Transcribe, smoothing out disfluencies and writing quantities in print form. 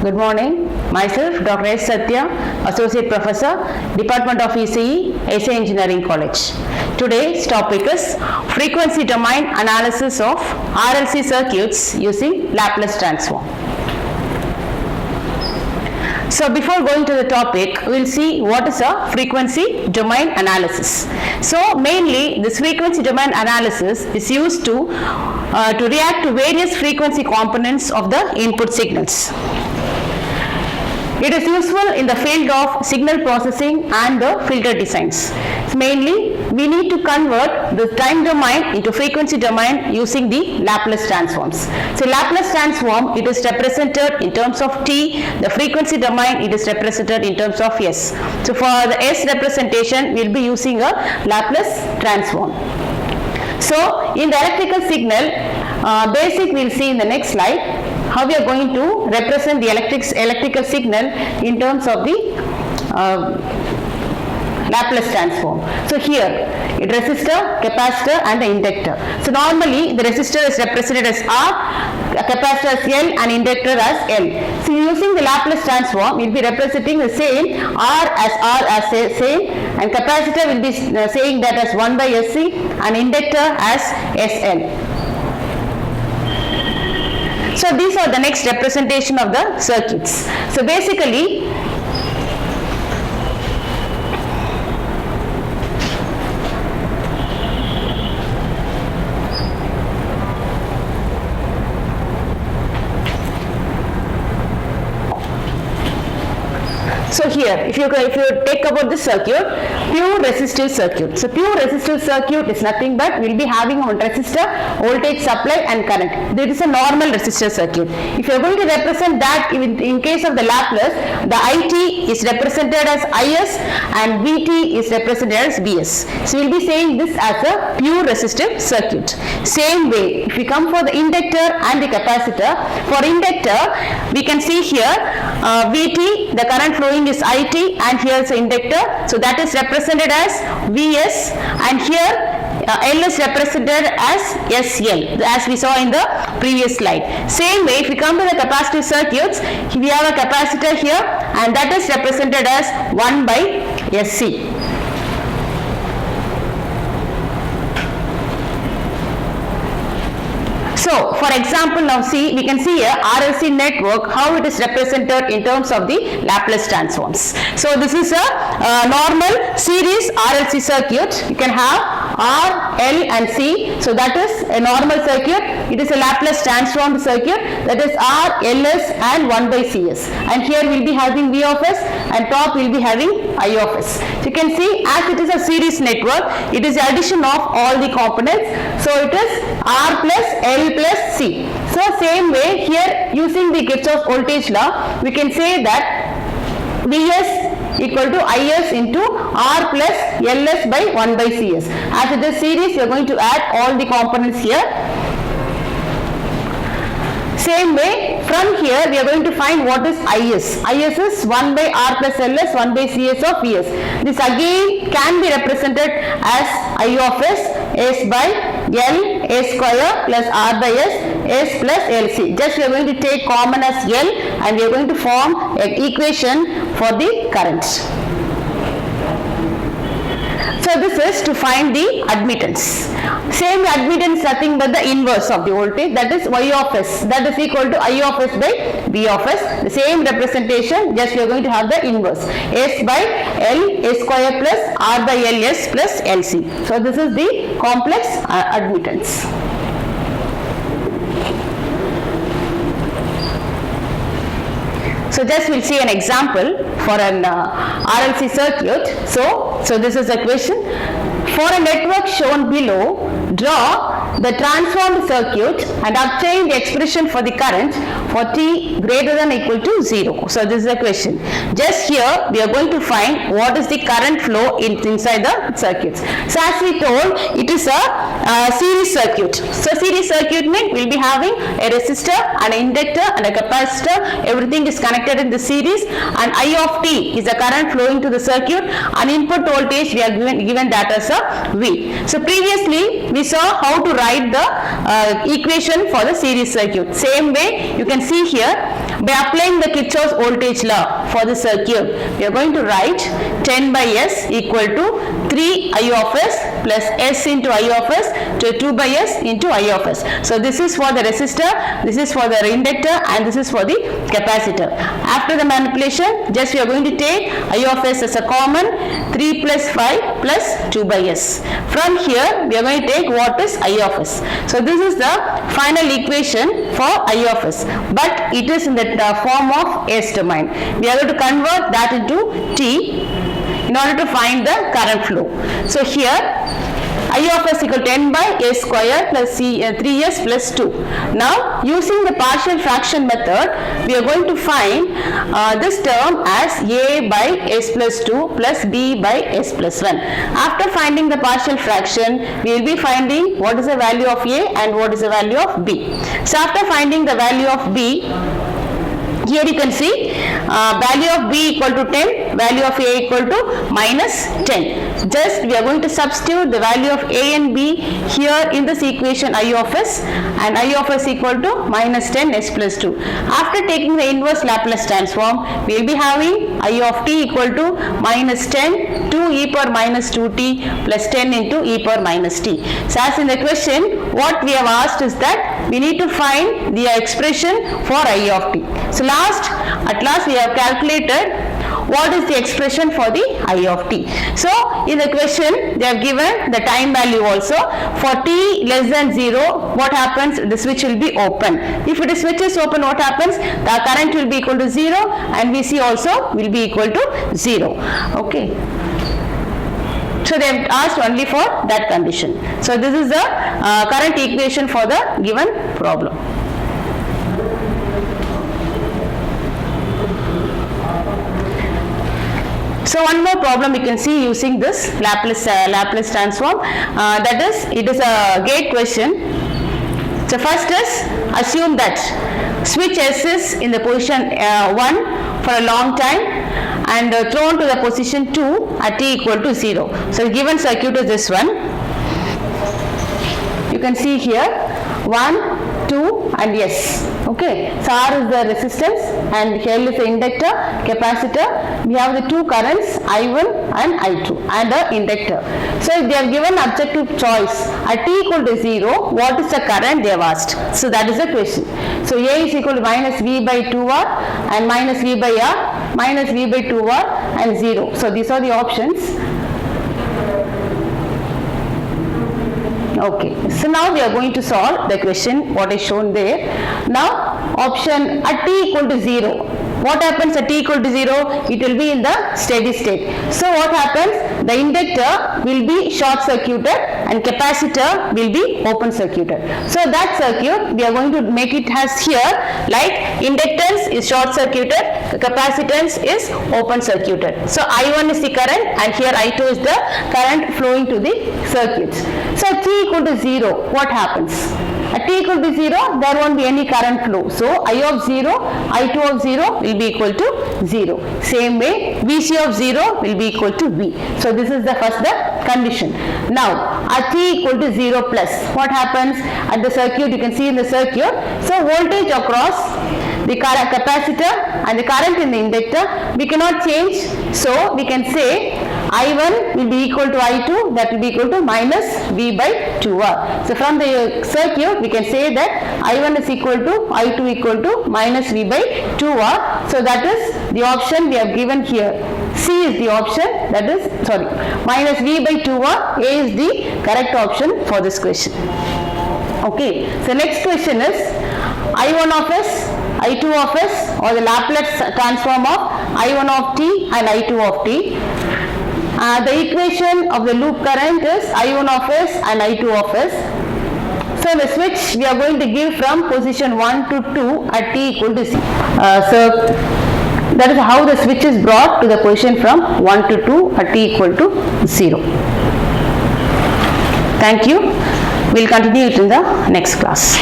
Good morning. Myself, Dr.S.SATHYA, Associate Professor, Department of E.C.E., S.A.E. Engineering College. Today's topic is frequency domain analysis of RLC circuits using Laplace transform. So before going to the topic, we will see what is a frequency domain analysis. So mainly this frequency domain analysis is used to react to various frequency components of the input signals. It is useful in the field of signal processing and the filter designs. So mainly, we need to convert the time domain into frequency domain using the Laplace transforms. So Laplace transform, it is represented in terms of T. The frequency domain, it is represented in terms of S. So for the S representation, we will be using a Laplace transform. So in the electrical signal, basic we will see in the next slide. How we are going to represent the electrical signal in terms of the Laplace transform. So here, it resistor, capacitor and the inductor. So normally the resistor is represented as R, capacitor as L and inductor as L. So using the Laplace transform, we will be representing the same R as same, and capacitor will be saying that as 1 by SC and inductor as SL. So these are the next representation of the circuits. So basically, so here, if you take about this circuit, pure resistive circuit. So pure resistive circuit is nothing but we will be having one resistor, voltage supply and current. There is a normal resistor circuit. If you are going to represent that in case of the Laplace, the IT is represented as IS and VT is represented as VS. So we will be saying this as a pure resistive circuit. Same way, if we come for the inductor and the capacitor, for inductor, we can see here VT, the current flowing is IT and here is the inductor. So that is represented as VS and here L is represented as SL as we saw in the previous slide. Same way, if we come to the capacitive circuits, we have a capacitor here and that is represented as 1 by SC. So, for example, now see, we can see here RLC network, how it is represented in terms of the Laplace transforms. So, this is a normal series RLC circuit. You can have R, L and C. So, that is a normal circuit. It is a Laplace transformed circuit, that is R, Ls and 1 by Cs. And here we will be having V of S and top we will be having I of S. So, you can see as it is a series network, it is the addition of all the components. So, it is R plus L plus C. So same way here using the Kirchhoff's voltage law, we can say that Vs equal to Is into R plus Ls by 1 by Cs. As it is series, we are going to add all the components here. Same way, from here we are going to find what is Is. Is is 1 by R plus Ls, 1 by Cs of Vs. This again can be represented as I of S, S by L, S square plus R by S plus LC. Just we are going to take common as L and we are going to form an equation for the currents. So this is to find the admittance. Same admittance nothing but the inverse of the voltage, that is Y of S, that is equal to I of S by V of S. The same representation, just we are going to have the inverse. S by L, S square plus R by Ls plus LC. So this is the complex admittance. So just we'll see an example for an RLC circuit. So this is a question. For a network shown below, draw the transformed circuit and obtain the expression for the current for t greater than or equal to 0. So this is the question. Just here we are going to find what is the current flow inside the circuits. So as we told, it is a series circuit. So series circuit means we will be having a resistor, an inductor and a capacitor. Everything is connected in the series, and I of t is the current flowing to the circuit, and input voltage we are given that as a V. So previously we saw how to write the equation for the series circuit. Same way you can see here By applying the Kirchhoff's voltage law for the circuit, we are going to write 10 by S equal to 3 I of S plus S into I of S to 2 by S into I of S. So this is for the resistor, this is for the inductor, and this is for the capacitor. After the manipulation, just we are going to take I of S as a common, 3 plus 5 plus 2 by S. From here, we are going to take what is I of S. So this is the final equation for I of S, but it is in the form of S domain. We are going to convert that into T in order to find the current flow. So here I of S equal 10 by S square plus 3S plus 2. Now using the partial fraction method, we are going to find this term as A by S plus 2 plus B by S plus 1. After finding the partial fraction, we will be finding what is the value of A and what is the value of B. So after finding the value of B, here you can see value of B equal to 10, value of A equal to minus 10. Just we are going to substitute the value of A and B here in this equation I of S, and I of S equal to minus 10 S plus 2. After taking the inverse Laplace transform, we will be having I of t equal to minus 10 2 e power minus 2t plus 10 into e power minus t. So as in the question, what we have asked is that we need to find the expression for I of t. So at last we have calculated what is the expression for the I of t. So in the question they have given the time value also. For t less than 0, what happens? The switch will be open. If the switch is open, what happens? The current will be equal to 0 and Vc also will be equal to 0. Okay. So they have asked only for that condition. So this is the current equation for the given problem. So one more problem you can see using this Laplace transform. That is, it is a gate question. So first is, assume that switch S is in the position 1 for a long time and thrown to the position 2 at t equal to 0. So given circuit is this one. You can see here 1, 2 and S. Okay, so R is the resistance and here is the inductor, capacitor. We have the two currents I1 and I2 and the inductor. So if they are given objective choice at t equal to 0, what is the current they have asked? So that is the question. So A is equal to minus V by 2R and minus V by R, minus V by 2R and 0. So these are the options. Okay, so now we are going to solve the question what is shown there. Now option at t equal to 0. What happens at t equal to 0? It will be in the steady state. So what happens? The inductor will be short circuited and capacitor will be open circuited. So that circuit we are going to make it as here, like inductance is short circuited, capacitance is open circuited. So I1 is the current and here I2 is the current flowing to the circuits. So at t equal to 0, what happens? At t equal to 0, there won't be any current flow. So I of 0, I2 of 0 will be equal to 0. Same way, Vc of 0 will be equal to V. So this is the first condition. Now, at t equal to 0 plus, what happens? At the circuit, you can see in the circuit. So voltage across the capacitor and the current in the inductor, we cannot change. So we can say I1 will be equal to I2, that will be equal to minus V by 2R. So from the circuit, we can say that I1 is equal to I2 equal to minus V by 2R. So that is the option we have given here. C is the option, that is, minus V by 2R. A is the correct option for this question. Okay, so next question is I1 of S, I2 of S, or the Laplace transform of I1 of t and I2 of t. The equation of the loop current is I1 of S and I2 of S. So the switch we are going to give from position 1 to 2 at t equal to 0. So that is how the switch is brought to the position from 1 to 2 at t equal to 0. Thank you. We will continue it in the next class.